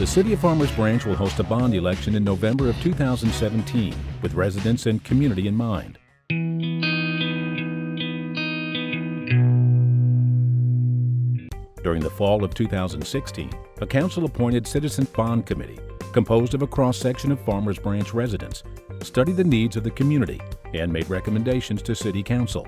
The City of Farmers Branch will host a bond election in November of 2017 with residents and community in mind. During the fall of 2016, a council-appointed Citizen Bond Committee, composed of a cross-section of Farmers Branch residents, studied the needs of the community and made recommendations to City Council.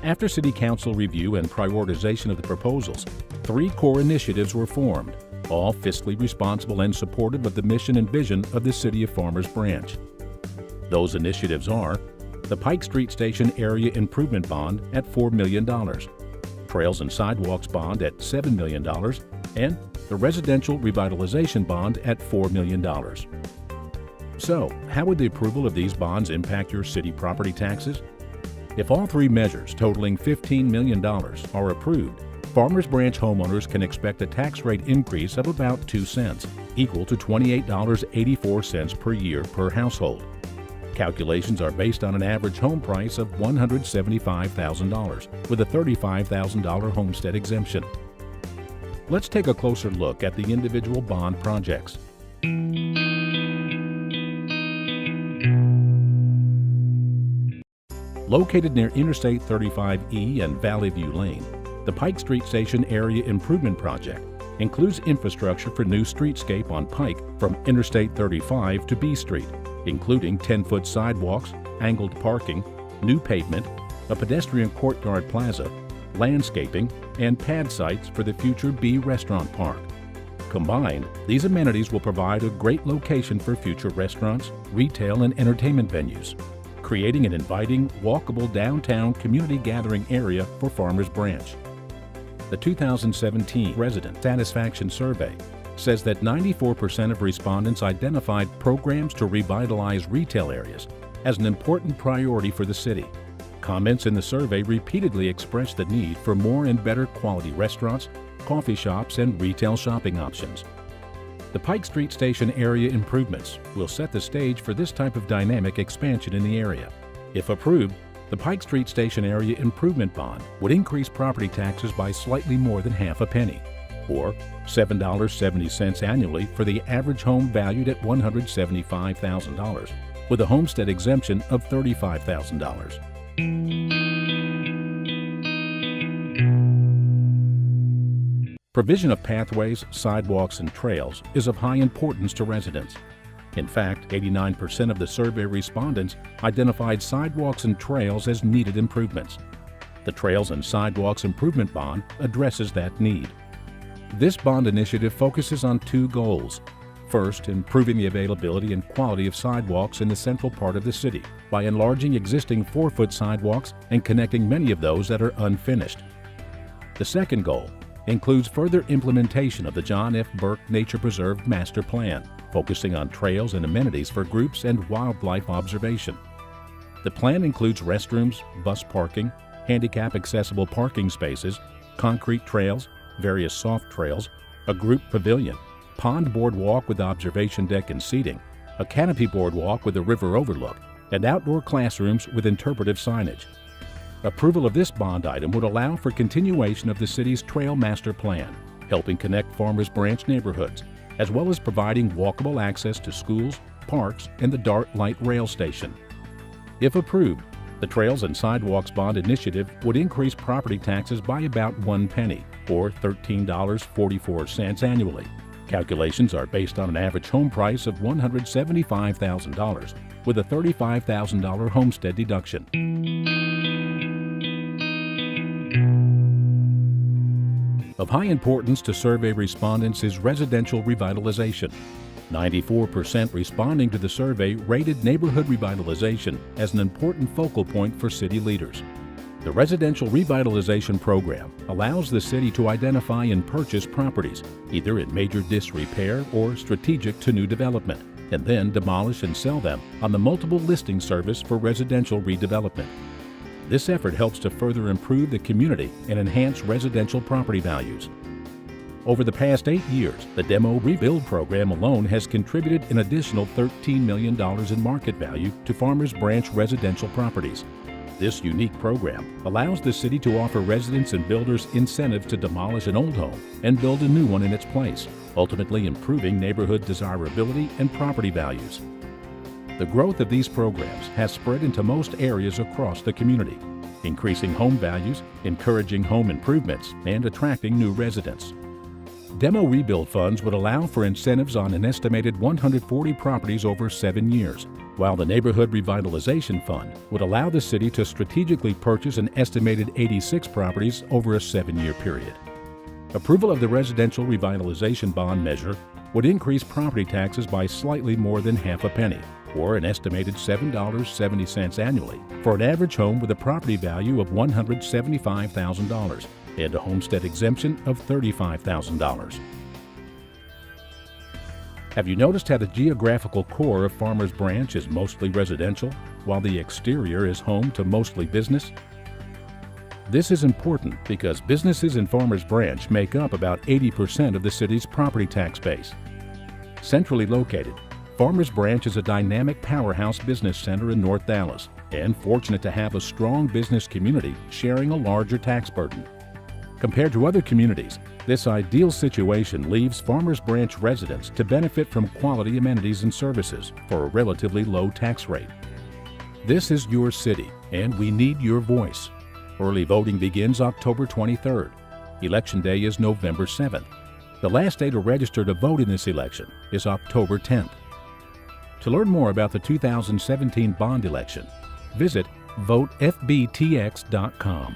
After City Council review and prioritization of the proposals, 3 core initiatives were formed, all fiscally responsible and supportive of the mission and vision of the City of Farmers Branch. Those initiatives are the Pike Street Station Area Improvement Bond at $4 million, Trails and Sidewalks Bond at $7 million, and the Residential Revitalization Bond at $4 million. So, how would the approval of these bonds impact your city property taxes? If all 3 measures totaling $15 million are approved, Farmers Branch homeowners can expect a tax rate increase of about 2 cents, equal to $28.84 per year per household. Calculations are based on an average home price of $175,000 with a $35,000 homestead exemption. Let's take a closer look at the individual bond projects. Located near Interstate 35E and Valley View Lane, the Pike Street Station Area Improvement Project includes infrastructure for new streetscape on Pike from Interstate 35 to B Street, including 10-foot sidewalks, angled parking, new pavement, a pedestrian courtyard plaza, landscaping, and pad sites for the future B Restaurant Park. Combined, these amenities will provide a great location for future restaurants, retail, and entertainment venues, creating an inviting, walkable downtown community gathering area for Farmers Branch. The 2017 Resident Satisfaction Survey says that 94% of respondents identified programs to revitalize retail areas as an important priority for the city. Comments in the survey repeatedly expressed the need for more and better quality restaurants, coffee shops, and retail shopping options. The Pike Street Station area improvements will set the stage for this type of dynamic expansion in the area. If approved, the Pike Street Station Area Improvement Bond would increase property taxes by slightly more than half a penny, or $7.70 annually for the average home valued at $175,000, with a homestead exemption of $35,000. Provision of pathways, sidewalks, and trails is of high importance to residents. In fact, 89% of the survey respondents identified sidewalks and trails as needed improvements. The Trails and Sidewalks Improvement Bond addresses that need. This bond initiative focuses on 2 goals. First, improving the availability and quality of sidewalks in the central part of the city by enlarging existing 4-foot sidewalks and connecting many of those that are unfinished. The second goal includes further implementation of the John F. Burke Nature Preserve Master Plan, focusing on trails and amenities for groups and wildlife observation. The plan includes restrooms, bus parking, handicap-accessible parking spaces, concrete trails, various soft trails, a group pavilion, pond boardwalk with observation deck and seating, a canopy boardwalk with a river overlook, and outdoor classrooms with interpretive signage. Approval of this bond item would allow for continuation of the city's Trail Master Plan, helping connect Farmers Branch neighborhoods, as well as providing walkable access to schools, parks, and the Dart Light Rail Station. If approved, the Trails and Sidewalks Bond Initiative would increase property taxes by about 1 penny, or $13.44 annually. Calculations are based on an average home price of $175,000 with a $35,000 homestead deduction. Of high importance to survey respondents is residential revitalization. 94% responding to the survey rated neighborhood revitalization as an important focal point for city leaders. The Residential Revitalization Program allows the city to identify and purchase properties, either in major disrepair or strategic to new development, and then demolish and sell them on the multiple listing service for residential redevelopment. This effort helps to further improve the community and enhance residential property values. Over the past 8 years, the Demo Rebuild program alone has contributed an additional $13 million in market value to Farmers Branch residential properties. This unique program allows the city to offer residents and builders incentives to demolish an old home and build a new one in its place, ultimately improving neighborhood desirability and property values. The growth of these programs has spread into most areas across the community, increasing home values, encouraging home improvements, and attracting new residents. Demo rebuild funds would allow for incentives on an estimated 140 properties over 7 years, while the Neighborhood Revitalization Fund would allow the city to strategically purchase an estimated 86 properties over a 7-year period. Approval of the Residential Revitalization Bond measure would increase property taxes by slightly more than half a penny, or an estimated $7.70 annually, for an average home with a property value of $175,000 and a homestead exemption of $35,000. Have you noticed how the geographical core of Farmers Branch is mostly residential, while the exterior is home to mostly business? This is important because businesses in Farmers Branch make up about 80% of the city's property tax base. Centrally located, Farmers Branch is a dynamic powerhouse business center in North Dallas and fortunate to have a strong business community sharing a larger tax burden. Compared to other communities, this ideal situation leaves Farmers Branch residents to benefit from quality amenities and services for a relatively low tax rate. This is your city, and we need your voice. Early voting begins October 23rd. Election Day is November 7th. The last day to register to vote in this election is October 10th. To learn more about the 2017 bond election, visit votefbtx.com.